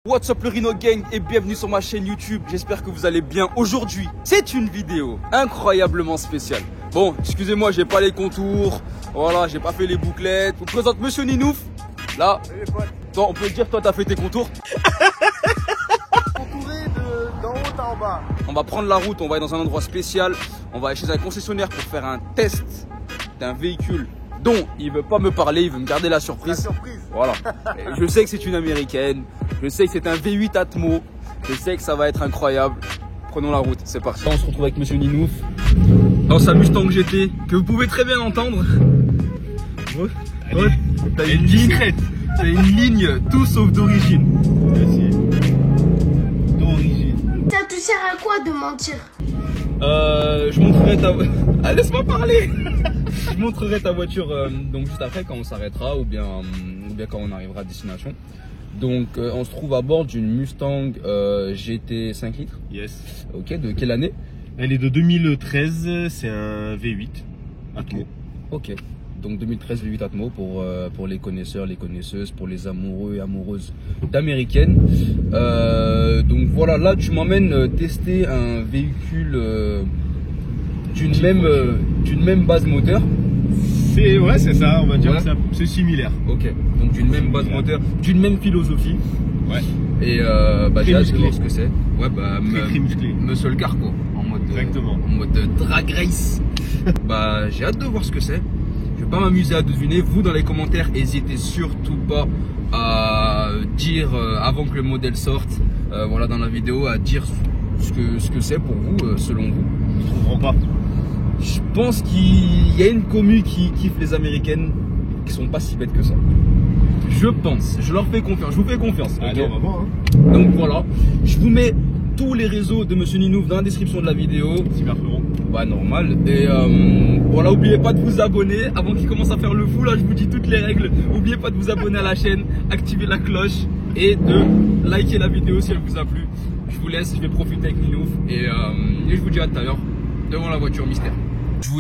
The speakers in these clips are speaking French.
What's up le Rhino Gang et bienvenue sur ma chaîne YouTube, j'espère que vous allez bien. Aujourd'hui, c'est une vidéo incroyablement spéciale. Bon, excusez-moi, j'ai pas les contours, voilà, j'ai pas fait les bouclettes. Je vous présente Monsieur Ninouf, là. Toi, on peut dire, toi t'as fait tes contours. Entouré d'en haut à en bas. On va prendre la route, on va aller dans un endroit spécial. On va aller chez un concessionnaire pour faire un test d'un véhicule dont il veut pas me parler, il veut me garder la surprise. La surprise. Voilà. Je sais que c'est une américaine, je sais que c'est un V8 Atmo, je sais que ça va être incroyable. Prenons la route, c'est parti. On se retrouve avec Monsieur Ninouf dans sa Mustang GT que vous pouvez très bien entendre. Ouais. T'as une ligne, t'as une ligne tout sauf d'origine. D'origine. Ça te sert à quoi de mentir? Je montrerai ta... Ah, laisse-moi parler. Je montrerai ta voiture donc juste après quand on s'arrêtera ou bien quand on arrivera à destination. Donc on se trouve à bord d'une Mustang GT 5 litres. Yes. Ok, de quelle année? Elle est de 2013, c'est un V8 Atmo. Ok, donc 2013 V8 Atmo pour les connaisseurs, les connaisseuses, pour les amoureux et amoureuses d'américaines. Donc voilà, là tu m'emmènes tester un véhicule d'une même base moteur. Ouais, c'est ça, on va dire Ouais. que c'est similaire. Ok, donc d'une même base moteur, d'une même philosophie. Ouais. Et Très j'ai hâte de musclé. voir ce que c'est. Ouais, bah, Très musclé. Muscle car quoi, en mode, Exactement. en mode drag race. Bah, j'ai hâte de voir ce que c'est. Je vais pas m'amuser à deviner. Vous, dans les commentaires, n'hésitez surtout pas à dire, avant que le modèle sorte, voilà, dans la vidéo, à dire ce que c'est pour vous, selon vous. Ils ne trouveront pas. Je pense qu'il y a une commu qui kiffe les américaines qui sont pas si bêtes que ça. Je pense, je leur fais confiance, je vous fais confiance. Allez, ok. on va voir. Hein. Donc voilà, je vous mets tous les réseaux de Monsieur Ninouf dans la description de la vidéo. Cyberfleuron. Bah normal. Et voilà, n'oubliez pas de vous abonner avant qu'il commence à faire le fou. Là, je vous dis toutes les règles. N'oubliez pas de vous abonner à la chaîne, activer la cloche et de liker la vidéo si elle vous a plu. Je vous laisse, je vais profiter avec Ninouf et je vous dis à tout à l'heure devant la voiture mystère. Je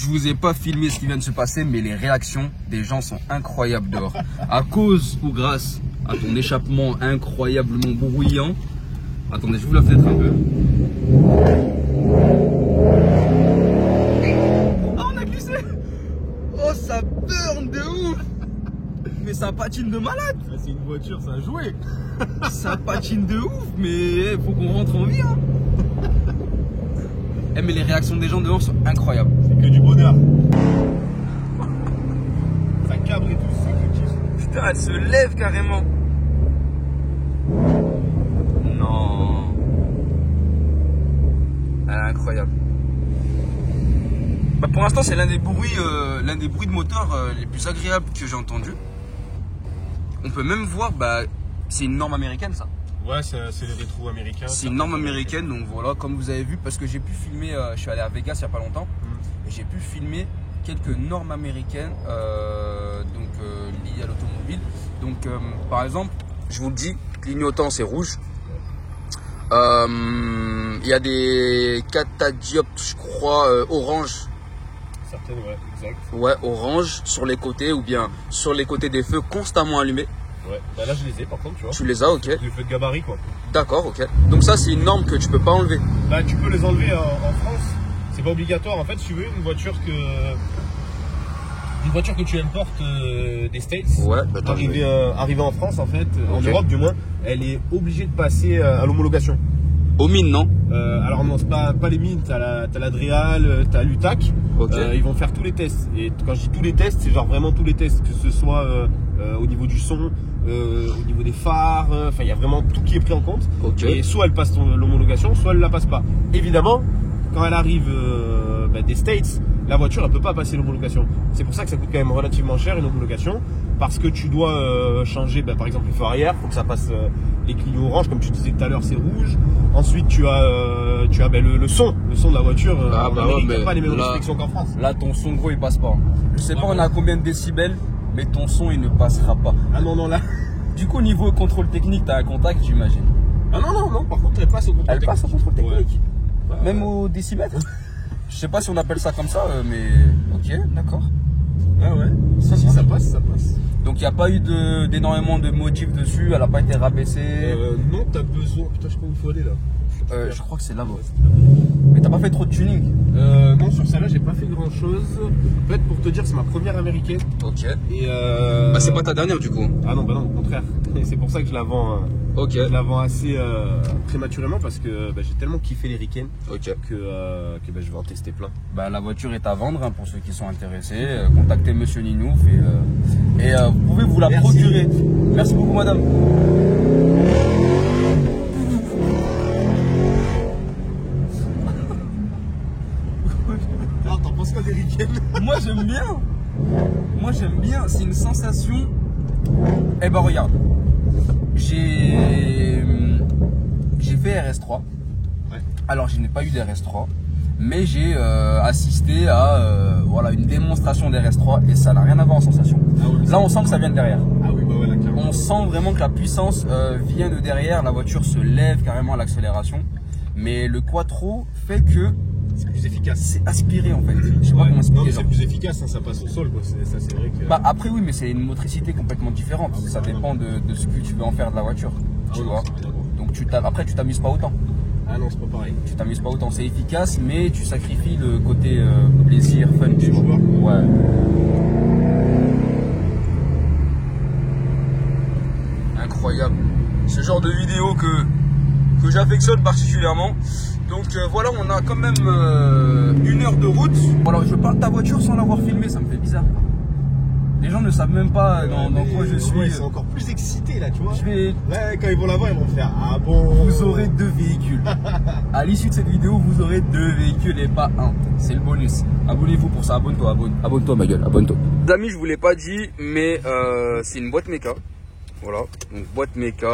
vous ai pas filmé ce qui vient de se passer, mais les réactions des gens sont incroyables dehors. À cause ou grâce à ton échappement incroyablement bruyant. Attendez, je vous la fenêtre un peu. Ah, on a glissé. Oh, ça burn de ouf. Mais ça patine de malade. C'est une voiture, ça a joué. Ça patine de ouf, mais faut qu'on rentre en vie. Hein. Eh, mais les réactions des gens dehors sont incroyables. C'est que du bonheur. Ça cabre et tout, c'est ça que je kiffe. Putain, elle se lève carrément. Non. Elle est incroyable. Bah, pour l'instant, c'est l'un des bruits de moteur les plus agréables que j'ai entendu. On peut même voir, bah, c'est une norme américaine ça. Ouais, c'est les rétros américains. C'est une norme américaine, donc voilà, comme vous avez vu, parce que j'ai pu filmer, je suis allé à Vegas il n'y a pas longtemps, et j'ai pu filmer quelques normes américaines liées à l'automobile. Donc par exemple, je vous le dis, clignotant c'est rouge. Il y a des catadioptres, je crois, orange. Certaines, ouais, exact. Ouais, orange sur les côtés ou bien sur les côtés des feux constamment allumés. Ouais, bah là je les ai par contre, tu vois. Tu les as, ok. Les feux de gabarit quoi. D'accord, ok. Donc ça, c'est une norme que tu peux pas enlever. Bah tu peux les enlever en France, c'est pas obligatoire en fait. Si tu veux une voiture que tu importes des States, Ouais, bah t'as arrivée en France en fait, en Ok. Europe du moins, elle est obligée de passer à l'homologation. aux mines, non? Alors non, c'est pas les mines, t'as l'Adréal, t'as l'UTAC, Ok. ils vont faire tous les tests. Et quand je dis tous les tests, c'est genre vraiment tous les tests, que ce soit au niveau du son, au niveau des phares, enfin il y a vraiment tout qui est pris en compte. Ok. Et soit elle passe l'homologation, soit elle la passe pas. Évidemment, quand elle arrive des States, la voiture elle peut pas passer l'homologation. C'est pour ça que ça coûte quand même relativement cher une homologation, parce que tu dois changer par exemple les phares arrière, faut que ça passe les clignotants orange, comme tu disais tout à l'heure c'est rouge. Ensuite tu as le son de la voiture. Ah, en bah Amérique, ouais, t'as pas les mêmes là- restrictions qu'en France. Là, ton son, gros, il passe pas. Je sais pas on a combien de décibels, mais ton son, il ne passera pas. Ah non là. Du coup, au niveau contrôle technique, t'as un contact, j'imagine. Ah non, par contre elle passe au contrôle Elle passe au contrôle technique. Ouais. Même au décimètre. Je sais pas si on appelle ça comme ça, mais ok, d'accord. Ah ouais, Ça si marche. ça passe. Donc il n'y a pas eu d'énormément de modifs dessus, elle n'a pas été rabaissée. Non, t'as besoin. Putain, je sais pas où il faut aller là. Je crois que c'est là-bas. Mais t'as pas fait trop de tuning? Non, sur celle-là, j'ai pas fait grand chose. En fait, pour te dire, c'est ma première américaine. Ok. Et Bah, c'est pas ta dernière du coup. Ah non, bah non, au contraire. Et c'est pour ça que je la vends. Ok. Je la vends assez prématurément parce que j'ai tellement kiffé les Riken que je vais en tester plein. Bah, la voiture est à vendre hein, pour ceux qui sont intéressés. Contactez Monsieur Ninouf et vous pouvez vous la procurer. Merci beaucoup, madame. Alors, t'en penses quoi des Riken? Moi j'aime bien. Moi j'aime bien. C'est une sensation. Eh ben regarde. J'ai fait RS3. Ouais. Alors je n'ai pas eu d'RS3. Mais j'ai assisté à voilà, une démonstration d'RS3 et ça n'a rien à voir en sensation. Ah ouais, là on sent que ça vient de derrière. Ah oui, bah voilà, clairement. On sent vraiment que la puissance vient de derrière. La voiture se lève carrément à l'accélération. Mais le quattro fait que c'est plus efficace. c'est aspiré en fait. Je sais pas comment expliquer. C'est plus efficace, hein, ça passe au sol. Quoi. Ça, c'est vrai que... Bah, après oui, mais c'est une motricité complètement différente. Ah oui, ça dépend de ce que tu veux en faire de la voiture. Ah Tu oui, vois. c'est rien à voir. Donc après tu t'amuses pas autant. Ah non, c'est pas pareil. Tu t'amuses pas autant. C'est efficace, mais tu sacrifies le côté plaisir, fun. Tu vois. joueur. Ouais. Incroyable. Ce genre de vidéo que j'affectionne particulièrement. Donc voilà, on a quand même 1 heure de route. Voilà, je parle de ta voiture sans l'avoir filmée, ça me fait bizarre. Les gens ne savent même pas dans quoi je suis. Ils sont encore plus excités là, tu vois. Là, quand ils vont la voir, ils vont faire ah bon. Vous aurez 2 véhicules. À l'issue de cette vidéo, vous aurez 2 véhicules et pas un. C'est le bonus. Abonnez-vous pour ça. Abonne-toi, abonne-toi ma gueule, abonne-toi. Les amis, je vous l'ai pas dit, mais c'est une boîte méca. Voilà, donc boîte méca,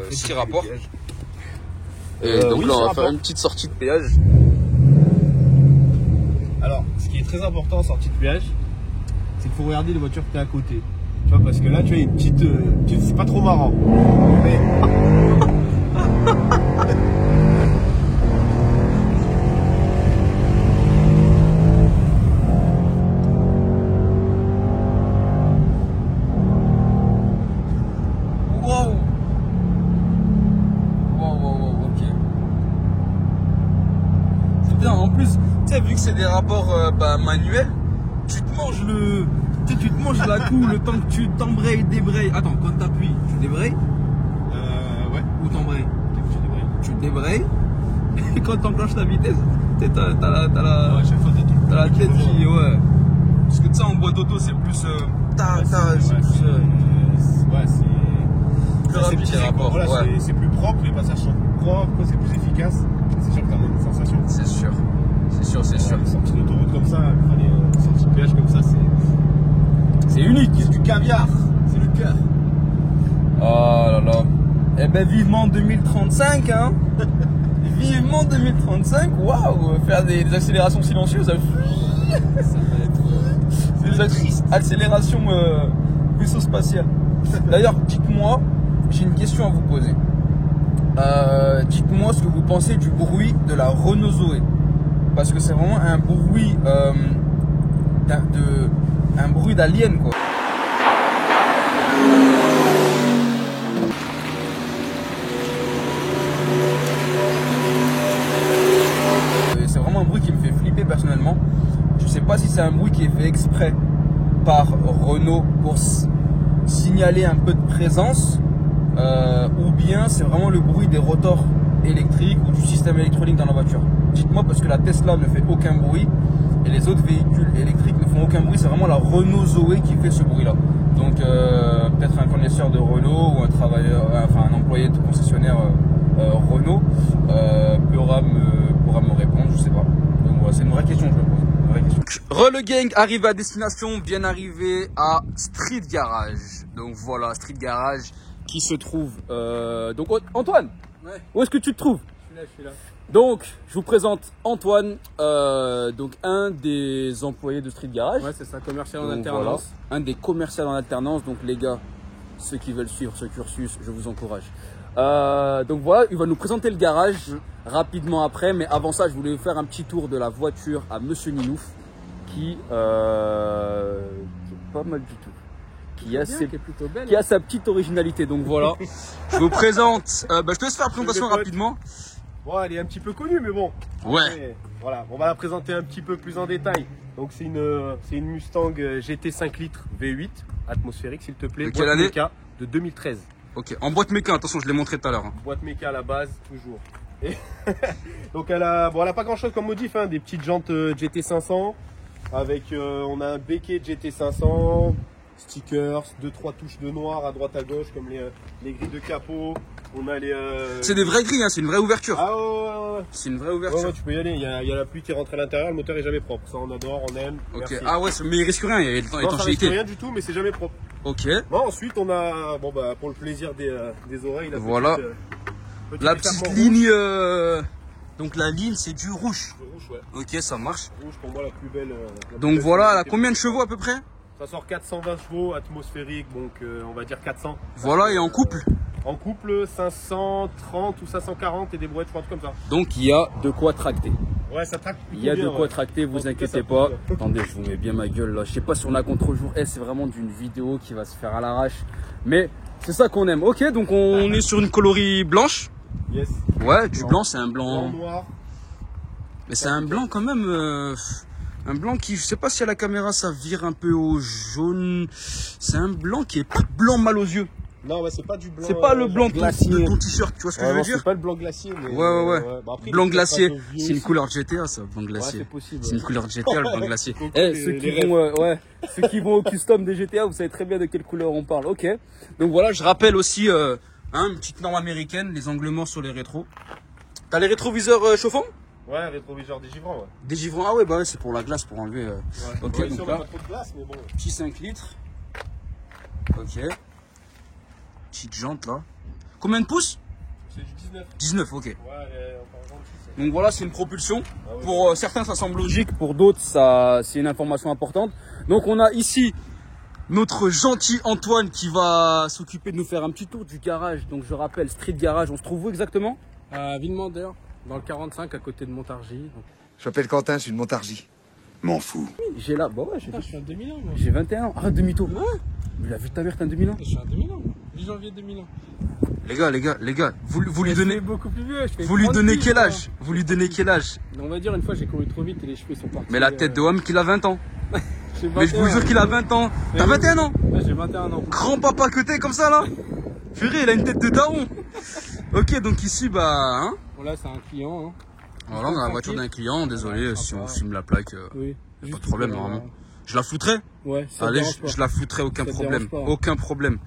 6 rapports. Et donc oui, là, on va faire une petite sortie de péage. Alors, ce qui est très important en sortie de péage, c'est qu'il faut regarder les voitures que tu as à côté. Tu vois, parce que là, tu as une petite. C'est pas trop marrant. Mais... En plus, tu sais, vu que c'est des rapports manuels, tu te manges la coue le temps que tu t'embrayes, débrayes. Attends, quand t'appuies, tu débrayes ouais. Ou t'embrayes? Tu débrayes. Et quand t'enclenches la vitesse, t'as la tête qui. Ouais. Parce que tu sais, en boîte auto, c'est plus. Plus rapide les rapports. Voilà, ouais. C'est plus propre, les passages sont plus propres, c'est plus efficace. C'est sûr que t'as moins de sensations. C'est sûr. C'est sûr. Une sortie d'autoroute comme ça, une sortie de péage comme ça, c'est unique. C'est du caviar, c'est le cœur. Oh là là. Eh ben vivement 2035 hein. Vivement 2035. Waouh. Faire des accélérations silencieuses. Ça va être des accélérations vaisseau spatial. D'ailleurs, dites-moi, j'ai une question à vous poser. Dites-moi ce que vous pensez du bruit de la Renault Zoé. Parce que c'est vraiment un bruit un bruit d'alien quoi. C'est vraiment un bruit qui me fait flipper personnellement. Je sais pas si c'est un bruit qui est fait exprès par Renault pour signaler un peu de présence ou bien c'est vraiment le bruit des rotors électriques ou du système électronique dans la voiture. Dites-moi parce que la Tesla ne fait aucun bruit et les autres véhicules électriques ne font aucun bruit. C'est vraiment la Renault Zoé qui fait ce bruit là. Donc peut-être un connaisseur de Renault ou un employé de concessionnaire Renault pourra me répondre, je sais pas. Donc voilà, c'est une vraie question que je me pose. Re le gang arrive à destination, bien arrivé à Street Garage. Donc voilà, Street Garage qui se trouve. Donc Antoine, ouais. Où est-ce que tu te trouves? Je suis là. Donc je vous présente Antoine, donc un des employés de Street Garage. Ouais, c'est ça, commercial en alternance. alternance. Voilà, un des commerciaux en alternance. Donc les gars, ceux qui veulent suivre ce cursus, je vous encourage. Donc voilà, il va nous présenter le garage rapidement après, mais avant ça, je voulais faire un petit tour de la voiture à Monsieur Ninouf, qui est pas mal du tout, qui a, qui est plutôt belle. qui a sa petite originalité. Donc voilà, je vous présente, je te laisse faire la présentation rapidement. Bon, elle est un petit peu connue, mais bon. Ouais. Après, voilà, on va la présenter un petit peu plus en détail. Donc c'est une Mustang GT 5 litres V8 atmosphérique, s'il te plaît. De quelle année? Méca de 2013. Ok, en boîte méca, attention, je l'ai montré tout à l'heure. Hein. Boîte méca à la base, toujours. Et donc elle a pas grand chose comme modif, hein, des petites jantes GT 500 avec on a un béquet GT 500, stickers, 2-3 touches de noir à droite à gauche comme les grilles de capot. On a les. C'est des vraies grilles, hein, c'est une vraie ouverture. Ah ouais. C'est une vraie ouverture. Ouais, tu peux y aller. Il y a la pluie qui rentre à l'intérieur. Le moteur est jamais propre. Ça, on adore, on aime. Ok. Merci. Ah ouais, mais il risque rien, il y a Non, ça risque l'étanchéité. rien du tout, mais c'est jamais propre. Ok. Bon, ensuite, on a, bon bah, pour le plaisir des oreilles, Voilà. La petite ligne. Donc la ligne, c'est du rouge. Rouge, ouais. Ok, ça marche. Rouge pour moi la plus belle. Donc voilà, elle a combien de chevaux à peu près? Ça sort 420 chevaux atmosphériques, donc on va dire 400. Voilà, et en couple? En couple, 530 ou 540 et des brouettes, je crois, comme ça. Donc il y a de quoi tracter. Ouais, ça traque. Il y a de quoi tracter, vous inquiétez pas. Attendez, je vous mets bien ma gueule là. Je sais pas si on a contre-jour. C'est vraiment d'une vidéo qui va se faire à l'arrache. Mais c'est ça qu'on aime. Ok, donc on est sur une coloris blanche. Yes. Ouais, du blanc, c'est un blanc. Noir. Mais c'est un blanc quand même. Un blanc qui, je sais pas si à la caméra ça vire un peu au jaune. C'est un blanc qui est pas blanc mal aux yeux. Non, ouais, c'est pas du blanc. C'est pas le blanc glacier de ton t-shirt, tu vois ce que je veux dire? C'est pas le blanc glacier. Mais Ouais. Bah, après, Blanc glacier, vieux, c'est une couleur GTA ça, blanc glacier. Ouais, c'est possible. C'est une couleur GTA le blanc glacier. Ceux Ceux qui vont au custom des GTA, vous savez très bien de quelle couleur on parle. Ok. Donc voilà, je rappelle aussi une petite norme américaine, les angles morts sur les rétros. T'as les rétroviseurs chauffants? Ouais, rétroviseur dégivrant, ouais. Dégivrant, ah ouais, bah ouais, c'est pour la glace, pour enlever. Ouais. Ok, Ouais, donc ici, on là, a pas trop de glace, mais bon. petit 5 litres. Ok. Petite jante là. Combien de pouces? C'est du 19. 19, ok. Ouais, encore gentil. Donc voilà, c'est une propulsion. Ah ouais. Pour certains, ça semble logique. Pour d'autres, c'est une information importante. Donc on a ici notre gentil Antoine qui va s'occuper de nous faire un petit tour du garage. Donc je rappelle, Street Garage, on se trouve où exactement? À Villemandeur, dans le 45, à côté de Montargis. Donc... Je m'appelle Quentin, je suis de Montargis. M'en fous. J'ai là, bah ouais, Je suis un demi-ans, moi. j'ai 21 ans. Ah, demi-tour. Ouais. Mais la vie de ta mère, t'as un demi-ans. Je suis un demi-ans, 10 janvier 2001. Les gars, vous lui Je donnez, suis beaucoup plus vieux. Je fais vous lui 36, donnez quel moi. âge? Vous lui donnez quel âge? On va dire une fois j'ai couru trop vite et les cheveux sont partis. Mais la tête de homme qu'il a 20 ans. J'ai Mais je vous 21. jure qu'il a 20 ans. Mais T'as oui. 21 ans? Ouais, j'ai 21 ans. Grand-papa que t'es comme ça là? Purée, il a une tête de daron. Ok, donc ici, bah, hein. Bon, là, c'est un client. Hein. Voilà, on a la voiture d'un client, désolé Ouais, si on sympa. filme la plaque. Oui. Pas de problème normalement. Je la foutrais? Ouais, ça Allez, dérange pas. je la foutrais, aucun Ça te problème. dérange pas. Aucun problème.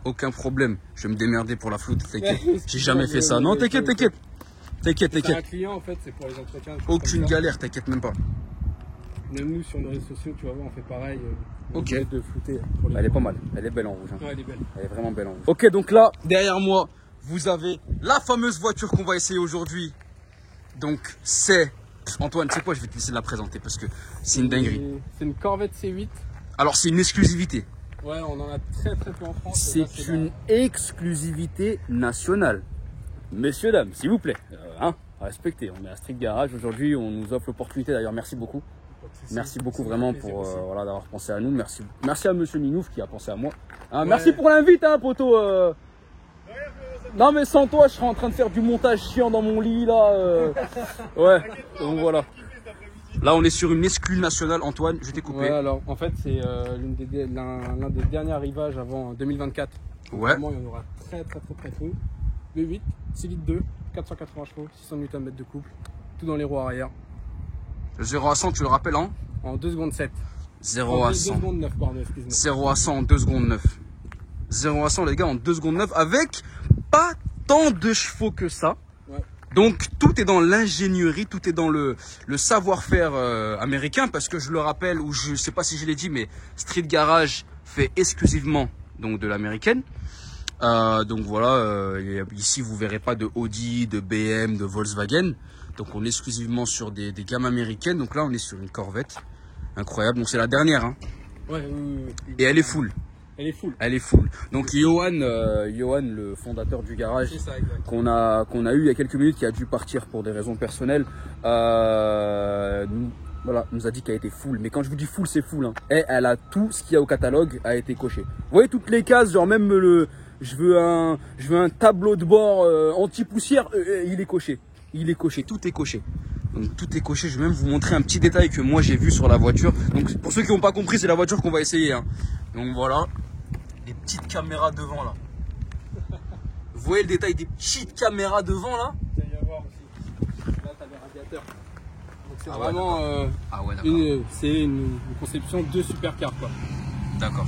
Aucun problème. Je vais me démerder pour la floute, t'inquiète. Ouais, J'ai jamais fait ça. Non, t'inquiète. C'est un T'inquiète. client en fait, c'est pour les entretiens. des choses Aucune comme ça. galère, t'inquiète même pas. Même nous sur nos réseaux sociaux, tu vas voir, on fait pareil. Ok. On essaie de flouter pour les Elle est pas mal. Elle est belle en rouge. hein. Ouais, elle est belle. Elle est vraiment belle en rouge. Ok, donc là, derrière moi, vous avez la fameuse voiture qu'on va essayer aujourd'hui. Donc, c'est... Antoine, tu sais quoi, je vais te laisser la présenter parce que c'est une dinguerie. C'est une Corvette C8. Alors, c'est une exclusivité. Ouais, on en a très peu en France. Et là, C'est une exclusivité nationale. Messieurs, dames, s'il vous plaît, respectez. On est à Street Garage aujourd'hui, on nous offre l'opportunité. D'ailleurs, merci beaucoup. Merci beaucoup vraiment pour voilà, d'avoir pensé à nous. Merci à Monsieur Minouf qui a pensé à moi. Hein, Ouais. Merci pour l'invite, hein, poteau. Non mais sans toi, je serais en train de faire du montage chiant dans mon lit là. Ouais, donc voilà. Là, on est sur une exclue nationale. Antoine, je t'ai coupé. Ouais, alors en fait, c'est l'un des derniers arrivages avant 2024. Donc, Ouais. vraiment, il y en aura très tôt. V8, 6 litres 2, 480 chevaux, 600 Nm de couple, tout dans les roues arrière. Le 0 à 100, tu le rappelles, hein? En 2 secondes 7. 0 à 2 100. secondes 9, pardon, excuse-moi. 0 à 100 en 2 secondes 9. 0 à 100, les gars, en 2 secondes 9, avec pas tant de chevaux que ça. Ouais. Donc, tout est dans l'ingénierie, tout est dans le savoir-faire américain, parce que je le rappelle, ou je sais pas si je l'ai dit, mais Street Garage fait exclusivement donc, de l'américaine. Donc voilà, ici vous verrez pas de Audi, de BM, de Volkswagen. Donc on est exclusivement sur des gammes américaines. Donc là on est sur une Corvette. Incroyable, donc c'est la dernière. Hein. Ouais, Et elle est full. Elle est full. Elle est full. Donc Johan, le fondateur du garage, C'est ça, exact. qu'on a eu il y a quelques minutes, qui a dû partir pour des raisons personnelles, voilà, nous a dit qu'elle était full. Mais quand je vous dis full, c'est full. Hein. Et elle a tout ce qu'il y a au catalogue a été coché. Vous voyez toutes les cases, genre même je veux un tableau de bord anti-poussière, il est coché. Il est coché, tout est coché. Donc tout est coché. Je vais même vous montrer un petit détail que moi j'ai vu sur la voiture. Donc pour ceux qui n'ont pas compris, c'est la voiture qu'on va essayer. Hein. Donc voilà, les petites caméras devant là. Vous voyez le détail des petites caméras devant là? Tu vas y voir aussi. Là, tu as les radiateurs. Donc c'est vraiment ouais, une conception de supercar quoi. D'accord.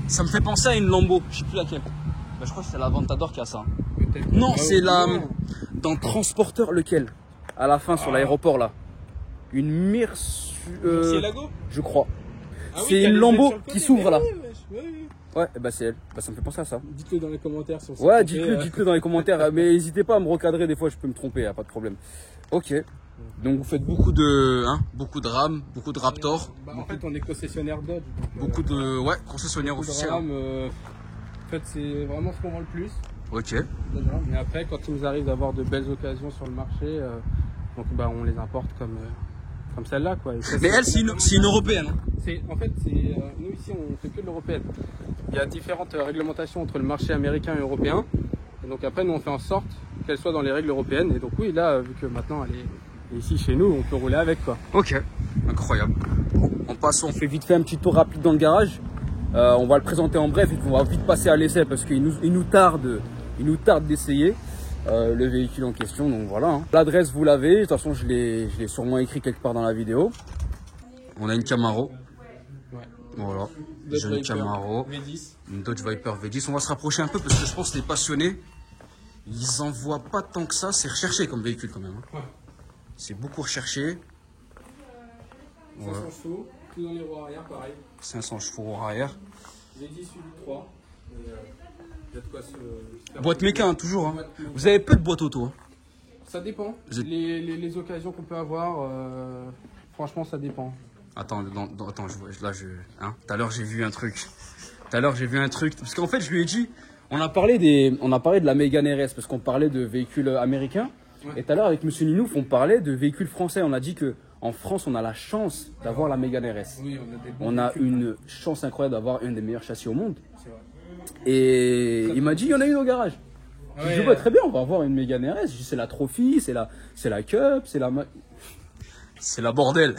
Ça me fait penser à une Lambo, je sais plus laquelle. Bah, je crois que c'est la Ventador qui a ça. Non, c'est la dans Transporteur lequel? À la fin sur l'aéroport là. Une Murcielago je crois. Ah oui, c'est une Lambo qui s'ouvre là. Oui. Ouais, bah c'est elle. Bah ça me fait penser à ça. Dites-le dans les commentaires si on s'est Ouais, trompé, dites-le dans les commentaires. Mais n'hésitez pas à me recadrer, des fois je peux me tromper, y a pas de problème. Ok. Donc vous faites beaucoup de RAM, beaucoup de Raptor. Bah, en fait, on est concessionnaire Dodge. Donc, beaucoup de concessionnaires officiels. RAM, en fait, c'est vraiment ce qu'on vend le plus. Ok. Mais après, quand il nous arrive d'avoir de belles occasions sur le marché, donc bah, on les importe comme celle-là, quoi. Et ça, mais elle, c'est une européenne. En fait, nous ici, on fait que de l'européenne. Il y a différentes réglementations entre le marché américain et européen. Et donc après, nous, on fait en sorte qu'elle soit dans les règles européennes. Et donc oui, là, vu que maintenant elle est ici chez nous, on peut rouler avec, quoi. Ok, incroyable. Bon, en passant, on fait vite fait un petit tour rapide dans le garage. On va le présenter en bref et puis on va vite passer à l'essai parce qu'il nous tarde d'essayer le véhicule en question. Donc voilà. Hein. L'adresse, vous l'avez. De toute façon, je l'ai sûrement écrit quelque part dans la vidéo. On a une Camaro. Ouais. Voilà. Dodge Une Camaro. V10. Une Dodge Viper V10. On va se rapprocher un peu parce que je pense que les passionnés, ils en voient pas tant que ça. C'est recherché comme véhicule quand même. Hein. Ouais. C'est beaucoup recherché. 500 chevaux, tout dans les roues arrière, pareil. 500 chevaux arrière. V10 suivi de 3. Il y a de quoi se faire. Boîte méca, hein, toujours. Hein. Vous avez peu de boîtes auto. Hein. Ça dépend. Les occasions qu'on peut avoir, franchement, ça dépend. Attends, tout à l'heure j'ai vu un truc. Parce qu'en fait, je lui ai dit, on a parlé de la Mégane RS parce qu'on parlait de véhicules américains. Ouais. Et tout à l'heure, avec Monsieur Ninouf, on parlait de véhicules français. On a dit que en France, on a la chance d'avoir la Mégane RS. Oui, on a une chance incroyable d'avoir un des meilleurs châssis au monde. C'est vrai. Et il m'a dit, il y en a une au garage. Ouais, je dis, très bien, on va avoir une Mégane RS. C'est la Trophy, c'est la Cup, c'est la bordel.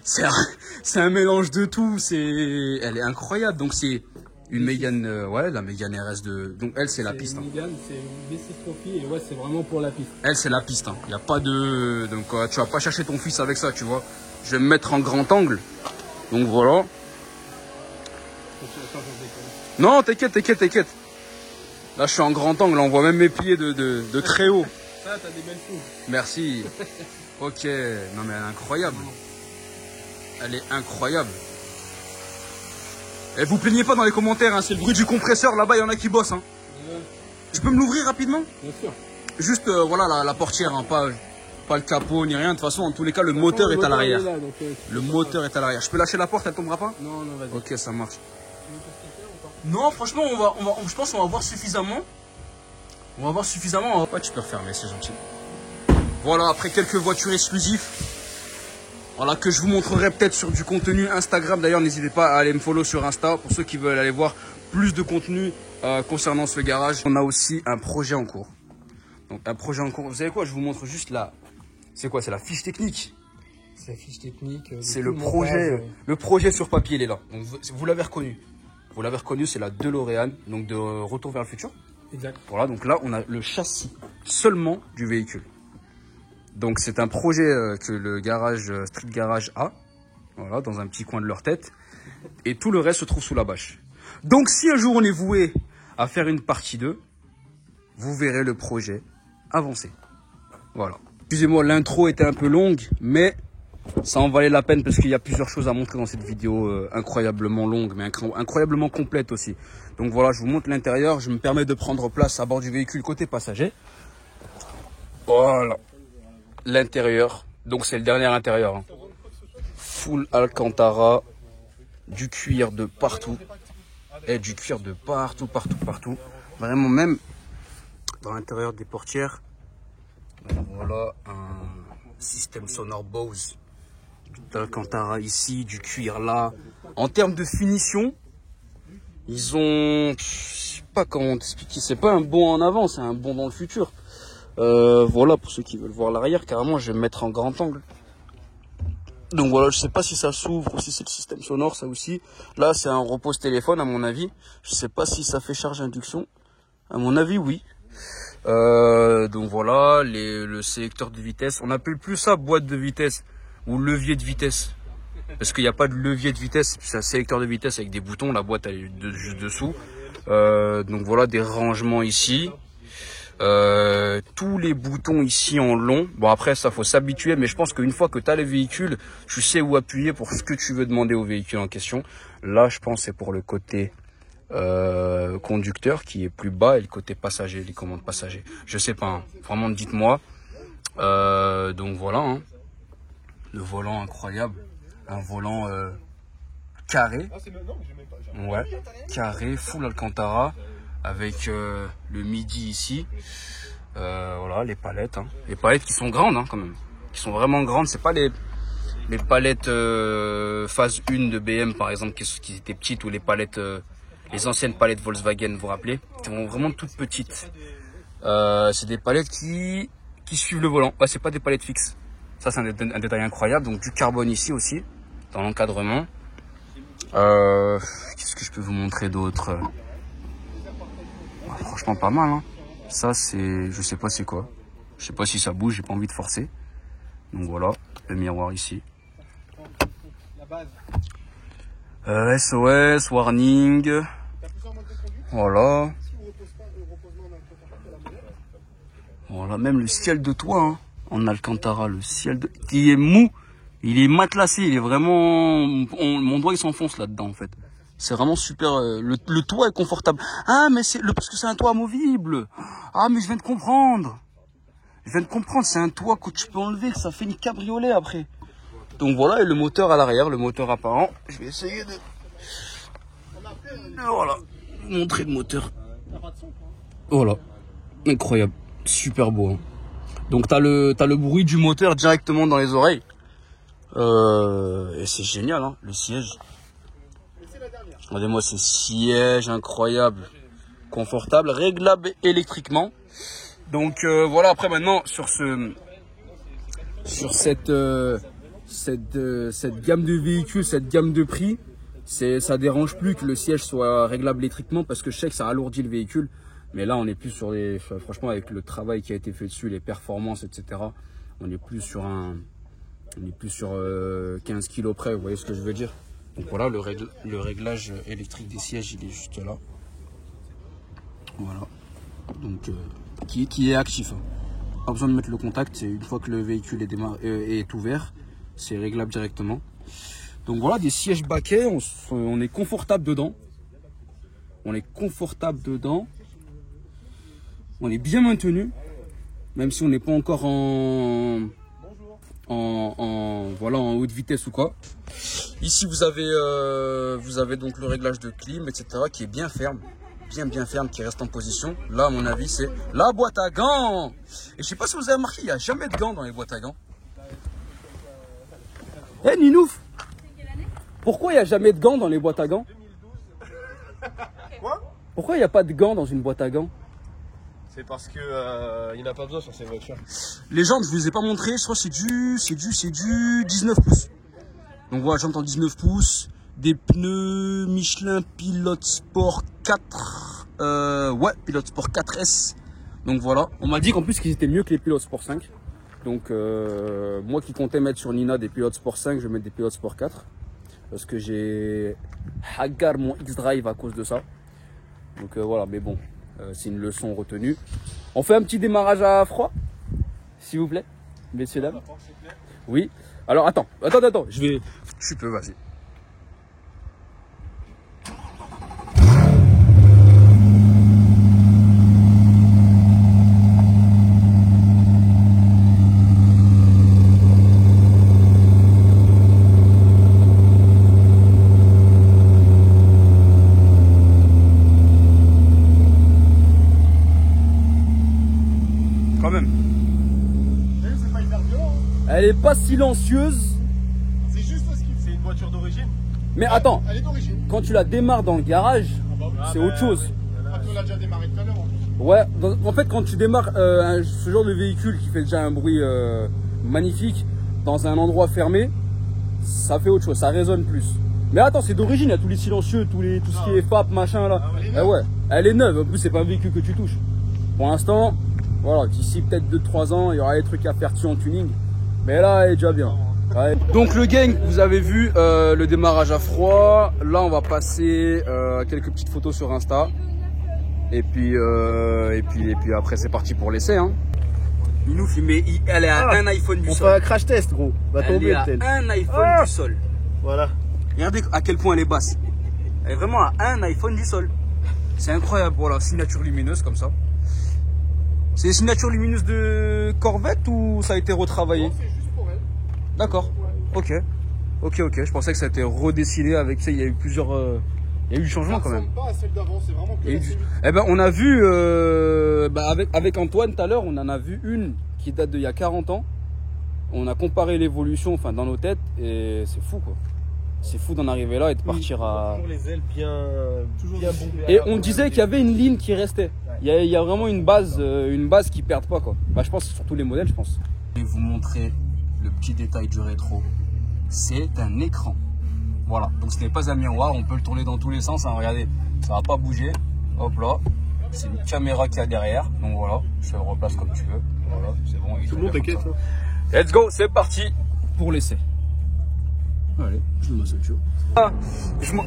C'est un mélange de tout. Elle est incroyable. Donc c'est une Mégane, la Mégane RS donc elle c'est la piste. Mégane, c'est une V6 Trophy et ouais, c'est vraiment pour la piste. Elle c'est la piste. Il n'y a pas de, donc tu vas pas chercher ton fils avec ça, tu vois. Je vais me mettre en grand angle. Donc voilà. Non, t'inquiète. Là, je suis en grand angle, on voit même mes pieds de très haut. Ça, t'as des belles fous. Merci. Ok, non mais elle est incroyable. Elle est incroyable. Et vous plaignez pas dans les commentaires, hein, c'est le bruit du compresseur, là-bas il y en a qui bossent. Hein. Tu peux me l'ouvrir rapidement? Bien sûr. Juste, voilà, la portière, hein, pas le capot ni rien. De toute façon, en tous les cas, le moteur est à l'arrière. Le moteur est à l'arrière. Je peux lâcher la porte, elle tombera pas? Non, vas-y. Ok, ça marche. Non, franchement, je pense qu'on va voir suffisamment. Ouais, tu peux refermer, c'est gentil. Voilà, après quelques voitures exclusives. Voilà, que je vous montrerai peut-être sur du contenu Instagram. D'ailleurs, n'hésitez pas à aller me follow sur Insta pour ceux qui veulent aller voir plus de contenu concernant ce garage. On a aussi un projet en cours. Donc, un projet en cours. Vous savez quoi? Je vous montre juste là. C'est quoi? C'est la fiche technique. C'est la fiche technique. C'est le projet. Le projet sur papier, il est là. Donc, vous l'avez reconnu. Vous l'avez reconnu, c'est la DeLorean, donc de Retour vers le futur. Exact. Voilà, donc là, on a le châssis seulement du véhicule. Donc, c'est un projet que le garage Street Garage a, voilà, dans un petit coin de leur tête. Et tout le reste se trouve sous la bâche. Donc, si un jour on est voué à faire une partie 2, vous verrez le projet avancer. Voilà. Excusez-moi, l'intro était un peu longue, mais ça en valait la peine parce qu'il y a plusieurs choses à montrer dans cette vidéo incroyablement longue, mais incroyablement complète aussi. Donc voilà, je vous montre l'intérieur. Je me permets de prendre place à bord du véhicule côté passager. Voilà. L'intérieur. Donc c'est le dernier intérieur. Hein. Full Alcantara. Du cuir de partout. Et du cuir de partout. Vraiment même dans l'intérieur des portières. Donc voilà un système sonore Bose. d'Alcantara ici, du cuir là. En termes de finition, ils ont... Je sais pas comment t'expliquer, c'est pas un bond en avant, c'est un bond dans le futur. Voilà, pour ceux qui veulent voir l'arrière, carrément, je vais me mettre en grand angle. Donc voilà, je sais pas si ça s'ouvre ou si c'est le système sonore, ça aussi. Là, c'est un repose téléphone, à mon avis. Je sais pas si ça fait charge induction. À mon avis, oui. Donc voilà, le sélecteur de vitesse. On appelle plus ça boîte de vitesse ou levier de vitesse. Parce qu'il n'y a pas de levier de vitesse, c'est un sélecteur de vitesse avec des boutons. La boîte, elle est juste dessous. Donc voilà, des rangements ici. Tous les boutons ici en long. Bon, après ça faut s'habituer, mais je pense qu'une fois que tu as les véhicules, tu sais où appuyer pour ce que tu veux demander au véhicule en question. Là, je pense que c'est pour le côté conducteur qui est plus bas et le côté passager, les commandes passagers. Je sais pas, hein. Vraiment dites-moi. Donc voilà, hein. Le volant incroyable, un volant carré, ouais, carré, full Alcantara. Avec le midi ici, voilà les palettes, hein. Les palettes qui sont grandes, hein, quand même, qui sont vraiment grandes. C'est pas les palettes phase 1 de BM par exemple qui étaient petites, ou les palettes, les anciennes palettes Volkswagen, vous vous rappelez, qui sont vraiment toutes petites. C'est des palettes qui suivent le volant. Ouais, c'est pas des palettes fixes. Ça c'est un détail incroyable. Donc du carbone ici aussi dans l'encadrement. Qu'est-ce que je peux vous montrer d'autre? Franchement pas mal, hein. Ça c'est, je sais pas c'est quoi, je sais pas si ça bouge, j'ai pas envie de forcer. Donc voilà, le miroir ici. SOS, warning. Voilà. Voilà, même le ciel de toit, hein, en Alcantara, le ciel de... qui est mou, il est matelassé, il est vraiment... Mon doigt il s'enfonce là-dedans en fait. C'est vraiment super. Le toit est confortable. Ah, mais c'est parce que c'est un toit amovible. Ah, mais je viens de comprendre. C'est un toit que tu peux enlever, que ça fait une cabriolet après. Donc voilà, et le moteur à l'arrière, le moteur apparent. Je vais essayer de... Voilà, montrer le moteur. Voilà, incroyable, super beau. Hein. Donc t'as le bruit du moteur directement dans les oreilles. Et c'est génial, hein, le siège. Regardez-moi ce siège incroyable, confortable, réglable électriquement. Donc voilà, après maintenant sur cette gamme de véhicules, cette gamme de prix, ça dérange plus que le siège soit réglable électriquement, parce que je sais que ça alourdit le véhicule. Mais là on est plus sur franchement avec le travail qui a été fait dessus, les performances, etc. On est plus sur 15 kilos près, vous voyez ce que je veux dire. Donc voilà, le réglage électrique des sièges, il est juste là. Voilà. Donc, qui est actif. Hein. Pas besoin de mettre le contact, c'est une fois que le véhicule est ouvert, c'est réglable directement. Donc voilà, des sièges baquets, on est confortable dedans. On est bien maintenu, même si on n'est pas encore en haute vitesse ou quoi. Ici vous avez donc le réglage de clim, etc. qui est bien ferme, bien ferme, qui reste en position. Là à mon avis c'est la boîte à gants. Et je sais pas si vous avez remarqué, il n'y a jamais de gants dans les boîtes à gants. Eh hey, Ninouf, pourquoi il n'y a jamais de gants dans les boîtes à gants? Quoi? Pourquoi il n'y a pas de gants dans une boîte à gants? C'est parce que il n'a pas besoin sur ces voitures. Les jantes, je vous les ai pas montré, je crois que c'est du 19 pouces. Donc voilà, jantes en 19 pouces, des pneus Michelin Pilot Sport 4, ouais, Pilot Sport 4S. Donc voilà, on m'a dit qu'en plus qu'ils étaient mieux que les Pilot Sport 5. Donc moi qui comptais mettre sur Nina des Pilot Sport 5, je vais mettre des Pilot Sport 4. Parce que j'ai hagar mon X-Drive à cause de ça. Donc voilà, mais bon, c'est une leçon retenue. On fait un petit démarrage à froid, s'il vous plaît, messieurs, dames. Oui. Alors attends, je peux, vas-y. Quand même. C'est pas hyper violent. Elle est pas silencieuse. Mais attends, Elle est d'origine. quand tu la démarres dans le garage, c'est autre chose. On l'a déjà démarré tout à l'heure. Ouais, en fait, quand tu démarres ce genre de véhicule qui fait déjà un bruit magnifique dans un endroit fermé, ça fait autre chose, ça résonne plus. Mais attends, c'est d'origine, il y a tous les silencieux, tout ce qui est FAP, machin là. Ouais, elle est neuve, en plus c'est pas un véhicule que tu touches. Pour l'instant, voilà, d'ici peut-être 2-3 ans, il y aura des trucs à faire dessus en tuning. Mais là, elle est déjà bien. Ouais. Donc le gang, vous avez vu le démarrage à froid. Là, on va passer quelques petites photos sur Insta. Et puis après, c'est parti pour l'essai. Hein. Minouf, mais elle est à un iPhone du sol. On fait un crash test, gros. Va tomber elle est à un iPhone du sol. Voilà. Regardez à quel point elle est basse. Elle est vraiment à un iPhone du sol. C'est incroyable. Voilà, signature lumineuse comme ça. C'est une signature lumineuse de Corvette ou ça a été retravaillé? Non, c'est juste pour elle. D'accord. Ok. Ok. Je pensais que ça a été redessiné avec, tu sais, il y a eu plusieurs... Il y a eu du changement quand même. Ça ressemble pas à celle d'avant, c'est vraiment que Eh ben, on a vu, avec Antoine tout à l'heure, on en a vu une qui date d'il y a 40 ans. On a comparé l'évolution, enfin, dans nos têtes, et c'est fou, quoi. C'est fou d'en arriver là et de partir à... Toujours les ailes bien bombées. Et on disait qu'il y avait une ligne qui restait. Il y a vraiment une base qui perd pas, quoi. Bah, je pense sur tous les modèles, je pense. Je vais vous montrer le petit détail du rétro. C'est un écran. Voilà, donc ce n'est pas un miroir, on peut le tourner dans tous les sens, hein. Regardez, ça va pas bouger, hop là, c'est une caméra qu'il y a derrière, donc voilà, je le replace comme tu veux, voilà, c'est bon. Tout le monde t'inquiète. Let's go, c'est parti pour l'essai. Allez, je me masse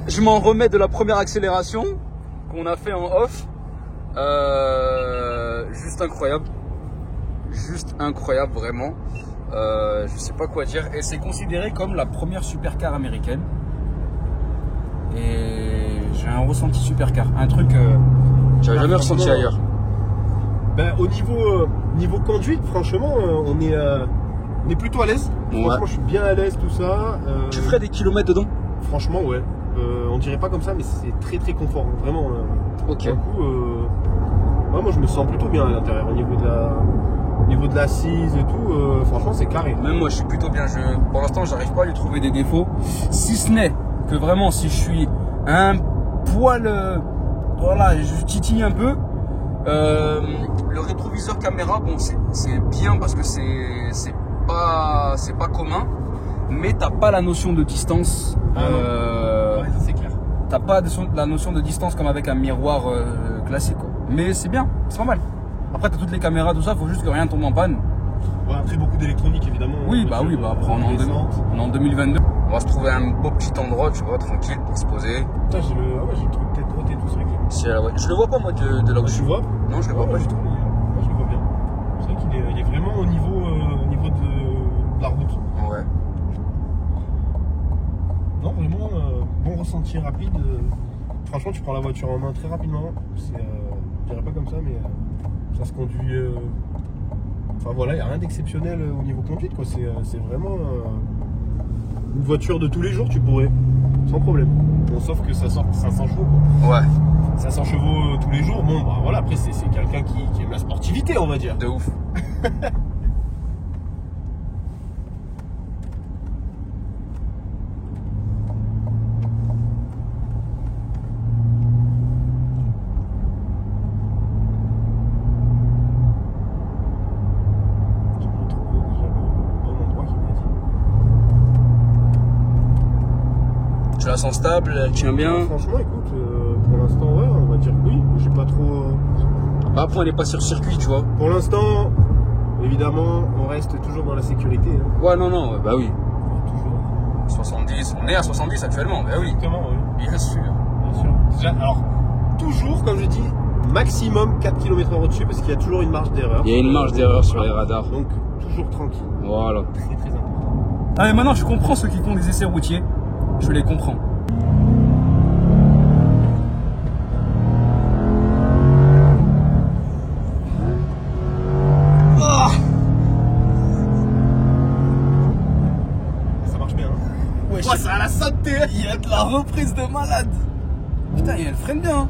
je m'en remets de la première accélération qu'on a fait en off, juste incroyable vraiment, je sais pas quoi dire, et c'est considéré comme la première supercar américaine. Et j'ai un ressenti supercar, un truc que j'avais jamais ressenti ailleurs. Ben, au niveau conduite, franchement, on est plutôt à l'aise. Ouais. Franchement, je suis bien à l'aise, tout ça. Tu ferais des kilomètres dedans? Franchement, ouais. On dirait pas comme ça, mais c'est très très confort. Vraiment. Ok. Du coup, ouais, moi je me sens plutôt bien à l'intérieur. Au niveau de l'assise et tout, franchement, c'est carré. Même moi, je suis plutôt bien. Pour l'instant, j'arrive pas à lui trouver des défauts. Si ce n'est que vraiment, si je suis un poil, voilà, je titille un peu. Le rétroviseur caméra, bon, c'est bien parce que c'est pas commun, mais t'as pas la notion de distance. Ouais, c'est clair. T'as pas la notion de distance comme avec un miroir classique, quoi. Mais c'est bien, c'est pas mal. Après, t'as toutes les caméras, tout ça, faut juste que rien tombe en panne. Ouais, après, beaucoup d'électronique évidemment. Oui, bah après, on est en 2022. On va se trouver un beau petit endroit, tu vois, tranquille pour se poser. Putain, j'ai le truc peut-être roté tout ce réglé. Je le vois pas, moi, de là où je suis. Tu vois? Non, je le vois pas du tout. Moi, je le vois bien. C'est vrai qu'il est vraiment au niveau de la route. Ouais. Non, vraiment, bon ressenti rapide. Franchement, tu prends la voiture en main très rapidement. Je dirais pas comme ça, mais ça se conduit. Enfin voilà, il n'y a rien d'exceptionnel au niveau conduite, quoi. C'est vraiment une voiture de tous les jours, tu pourrais, sans problème. Bon, sauf que ça sort 500 chevaux, quoi. Ouais. 500 chevaux tous les jours, bon, bah voilà, après, c'est quelqu'un qui aime la sportivité, on va dire. De ouf. Tu la sens stable, elle tient bien. Franchement, écoute, pour l'instant, ouais, on va dire que oui. J'ai pas trop. Après, on n'est pas sur circuit, tu vois. Pour l'instant, évidemment, on reste toujours dans la sécurité. Hein. Ouais, non, bah oui. Toujours. 70, on est à 70 actuellement, bah oui. Exactement, oui. Bien sûr. Bien sûr. Déjà, alors, toujours, comme je dis, maximum 4 km/h au-dessus, parce qu'il y a toujours une marge d'erreur. Il y a une marge d'erreur sur les radars. Donc, toujours tranquille. Voilà. Très, très important. Ah, mais maintenant, je comprends ceux qui font des essais routiers. Je les comprends. Ça marche bien. Hein. Ouais, ça a la santé. Il y a de la reprise de malade. Putain, elle freine bien.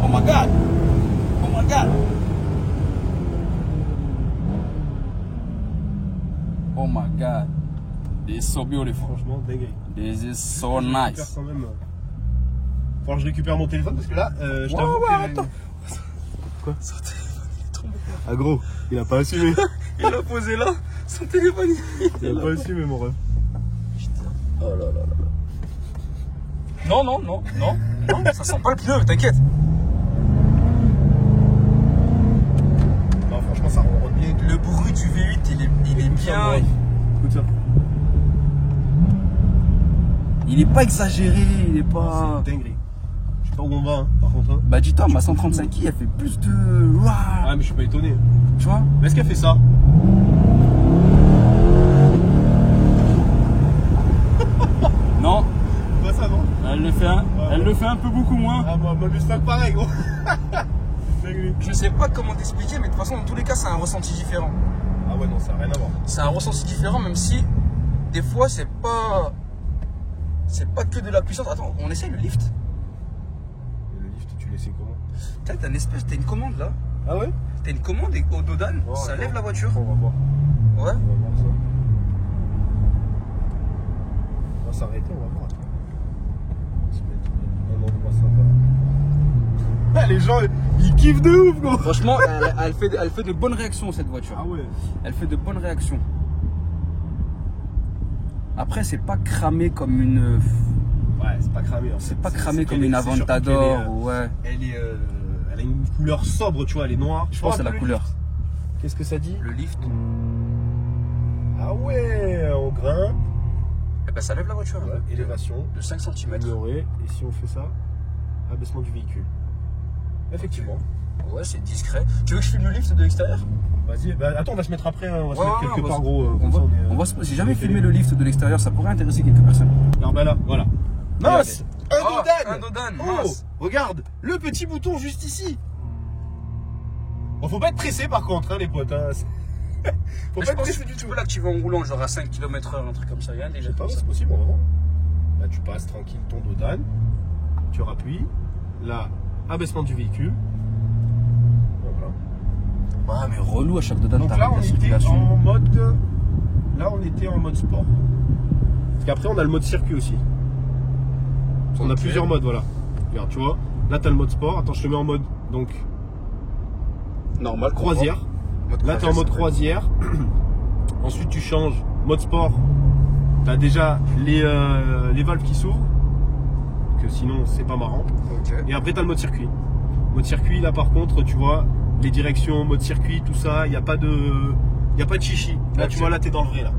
Oh my god. Oh my god. Oh is so beautiful. Franchement, dingue. This is so Je récupère nice. quand même. Faut que je récupère mon téléphone parce que là, je Ouais, t'avoue ouais, que- attends. Quoi? Son téléphone, il est tombé. Ah gros, il a pas assumé. Il l'a posé là, son téléphone. Il a pas assumé mon ref. Oh là là là. Non, non, non, non, non, ça sent pas le pneu, t'inquiète. Non, franchement, ça rend bien. Le bruit du V8, il est bien. Écoute ça. Il est pas exagéré, il est pas. C'est dinguerie. Je sais pas où on va, hein, par contre. Hein. Bah, dis-toi, ma 135i, elle fait plus de. Ah, mais je suis pas étonné. Tu vois? Mais est-ce qu'elle fait ça? Non, Pas ça, non? elle le fait un peu beaucoup moins. Ah, moi, Mustang, pareil, gros. Dinguerie. Je sais pas comment t'expliquer, mais de toute façon, dans tous les cas, c'est un ressenti différent. Ah, ouais, non, ça a rien à voir. C'est un ressenti différent, même si des fois, c'est pas que de la puissance. Attends, on essaye le lift. Et le lift, tu laissais comment? T'as une commande là. Ah, ouais? T'as une commande et au Dodan, Oh, ça attends. lève la voiture. On va voir. Ouais. On va voir ça. On va s'arrêter, on va voir. Se mettre un endroit sympa. Ah, les gens, ils kiffent de ouf, gros. Franchement, elle fait de bonnes réactions cette voiture. Ah ouais. Elle fait de bonnes réactions. Après, c'est pas cramé comme une. Ouais, c'est pas cramé. En fait. C'est pas cramé c'est comme qu'elle une est- c'est surtout Aventador. qu'elle est, Ouais. Elle a une couleur sobre, tu vois, elle est noire. Je pense que c'est la couleur. Qu'est-ce que ça dit? Le lift, Ah ouais, on grimpe. eh ben, ça lève la voiture. Ouais, élévation. De 5 cm. Amélioré. Et si on fait ça, abaissement du véhicule. Effectivement. Ouais, c'est discret. Tu veux que je filme le lift de l'extérieur? Vas-y, bah, attends, on va se mettre après, hein, on va se Ouais, mettre ouais, quelque on va part, se- gros. On comme va, ça, on va se- J'ai jamais on est filmé télé. le lift de l'extérieur, ça pourrait intéresser quelques personnes. Alors bah là, voilà. Mince, un Oh, Dodan. un Dodan, Oh, mince. regarde, le petit bouton juste ici. Bon, faut pas être pressé par contre, hein, les potes. Hein. Faut Je pas être pense pressé que du tu tout. peux l'activer en roulant, genre à 5 km/h, un truc comme ça. Il y a déjà Je sais pas, comme ça. c'est possible, on va voir. Là, tu passes tranquille ton Dodan. Tu rappuies. Là, abaissement du véhicule. Voilà. Ouais, mais relou à chaque Dodan, Donc t'as là, la on était circulation. en mode. Là, on était en mode sport. Parce qu'après, on a le mode circuit aussi. On a Ok. plusieurs modes, voilà. Regarde, tu vois. Là, tu as le mode sport. Attends, je te mets en mode donc Normal, croisière. Là, tu es en mode croisière. Ensuite, tu changes mode sport. Tu as déjà les valves qui s'ouvrent. Que sinon, c'est pas marrant. Ok. Et après, tu as le mode circuit. Mode circuit, là, par contre, tu vois, les directions, mode circuit, tout ça, il n'y a pas de chichi. Là, Ok. tu vois, là, tu es dans le vrai, là.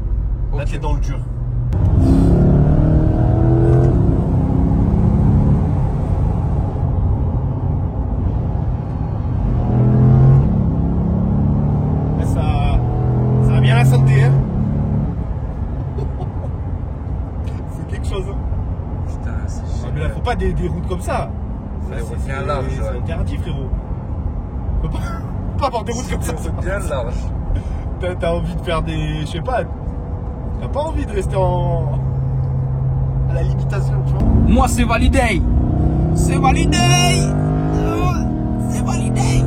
Là, Ok. tu es dans le dur. Ça va bien la santé, hein. C'est quelque chose, hein. Putain, c'est Ah, mais là, faut pas des routes comme ça. Ouais, c'est bien large, C'est ouais. interdit, frérot. Faut pas avoir des routes comme ça. C'est bien large. T'as envie de faire des. Je sais pas. T'as pas envie de rester à la limitation, tu vois. Moi, c'est validé. C'est validé. C'est validé.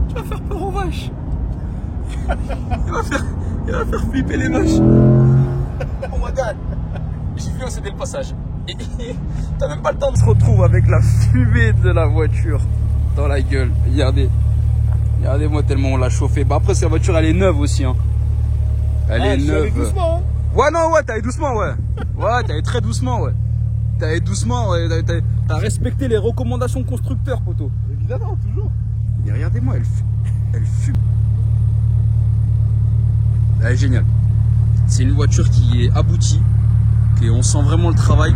Tu vas faire peur aux vaches. Il va faire flipper les vaches. Oh my god. J'ai vu c'était le passage. T'as même pas le temps de se retrouver avec la fumée de la voiture dans la gueule. Regardez. Regardez-moi tellement on l'a chauffé. Bah après cette voiture elle est neuve aussi hein. Elle est je suis allé neuve. doucement, hein. Ouais non ouais t'as allé doucement ouais. Ouais t'as allé très doucement ouais. T'as allé doucement ouais. T'as respecté les recommandations constructeurs poteau. Évidemment, toujours. Mais regardez-moi elle fume. Elle est géniale. C'est une voiture qui est aboutie. On sent vraiment le travail.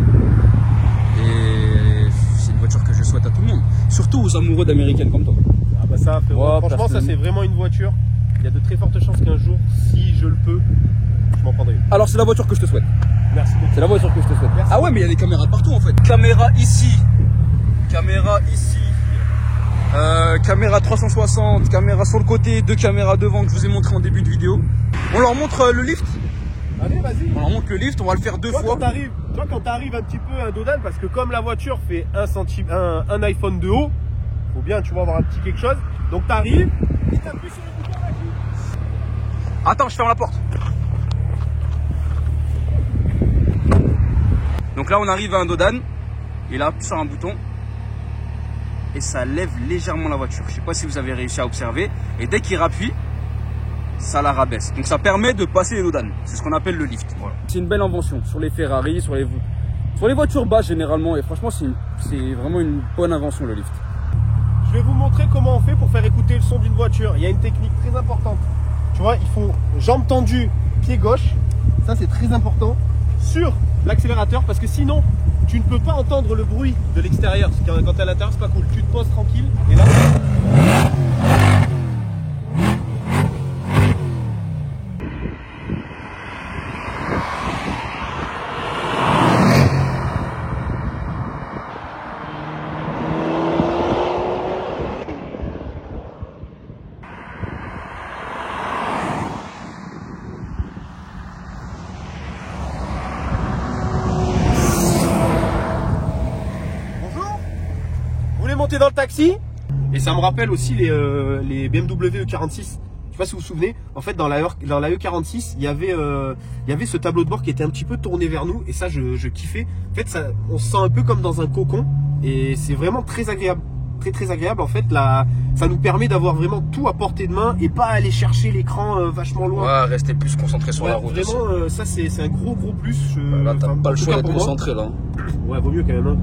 Et c'est une voiture que je souhaite à tout le monde. Surtout aux amoureux d'américaines comme toi. Ah bah ça, frérot. Ouais, Franchement, ça c'est personnellement. vraiment une voiture. Il y a de très fortes chances qu'un jour, si je le peux, je m'en prendrai une. Alors c'est la voiture que je te souhaite. Merci beaucoup. C'est la voiture que je te souhaite. Merci. Ah ouais mais il y a des caméras partout en fait. Caméra ici. Caméra ici. Caméra 360. Caméra sur le côté. 2 caméras devant que je vous ai montré en début de vidéo. On leur montre le lift. Allez, vas-y. On leur montre le lift. On va le faire 2 Toi, fois. quand t'arrives un petit peu à Dodan, parce que comme la voiture fait un iPhone de haut, faut bien, tu vas avoir un petit quelque chose. Donc t'arrives, et t'appuies sur le bouton magique. Attends, je ferme la porte. Donc là, on arrive à un Dodan. Il appuie sur un bouton. Et ça lève légèrement la voiture. Je ne sais pas si vous avez réussi à observer. Et dès qu'il rappuie, ça la rabaisse. Donc ça permet de passer les Dodan. C'est ce qu'on appelle le lift. Voilà. C'est une belle invention sur les Ferrari, sur les voitures basses généralement. Et franchement, c'est vraiment une bonne invention, le lift. Je vais vous montrer comment on fait pour faire écouter le son d'une voiture. Il y a une technique très importante. Tu vois, il faut jambes tendues, pied gauche. Ça, c'est très important. Sur l'accélérateur, parce que sinon, tu ne peux pas entendre le bruit de l'extérieur. Quand tu es à l'intérieur, c'est pas cool. Tu te poses tranquille. Et là... monter dans le taxi. Et ça me rappelle aussi les BMW E46. Je sais pas si vous vous souvenez. En fait, dans la E46, il y avait ce tableau de bord qui était un petit peu tourné vers nous. Et ça, je kiffais. En fait, ça, on se sent un peu comme dans un cocon. Et c'est vraiment très agréable. Très agréable. En fait, là, ça nous permet d'avoir vraiment tout à portée de main et pas aller chercher l'écran vachement loin. Ouais, rester plus concentré sur la route. Vraiment, ça, c'est un gros plus. Là, t'as pas le choix d'être concentré, là. Ouais, vaut mieux quand même. Hein.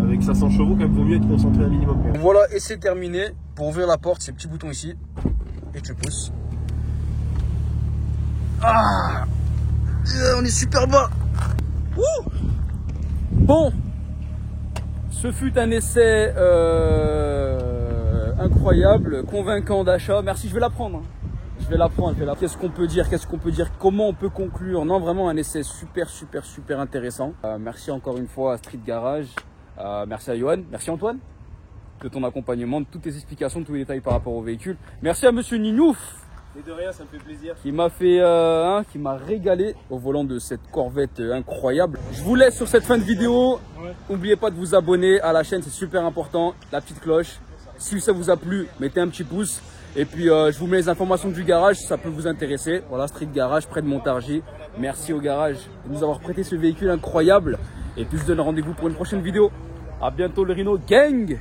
Avec 500 chevaux, quand même, vaut mieux être concentré un minimum. Quand même. Voilà, et c'est terminé. Pour ouvrir la porte, c'est le petit bouton ici. Et tu pousses. Ah, on est super bas. Ouh. Bon, ce fut un essai incroyable, convaincant d'achat. Merci, je vais la prendre. Je vais la prendre. Qu'est-ce qu'on peut dire? Comment on peut conclure? Non, vraiment un essai super intéressant. Merci encore une fois à Street Garage. Merci à Johan. Merci Antoine de ton accompagnement, de toutes tes explications, de tous les détails par rapport au véhicule. Merci à Monsieur Ninouf. Et de rien, ça me fait plaisir. Qui m'a fait, qui m'a régalé au volant de cette Corvette incroyable. Je vous laisse sur cette fin de vidéo. N'oubliez pas de vous abonner à la chaîne, c'est super important. La petite cloche. Si ça vous a plu, mettez un petit pouce. Et puis je vous mets les informations du garage si ça peut vous intéresser. Voilà, Street Garage près de Montargis. Merci au garage de nous avoir prêté ce véhicule incroyable. Et puis je vous donne rendez-vous pour une prochaine vidéo. À bientôt le Rhino Gang.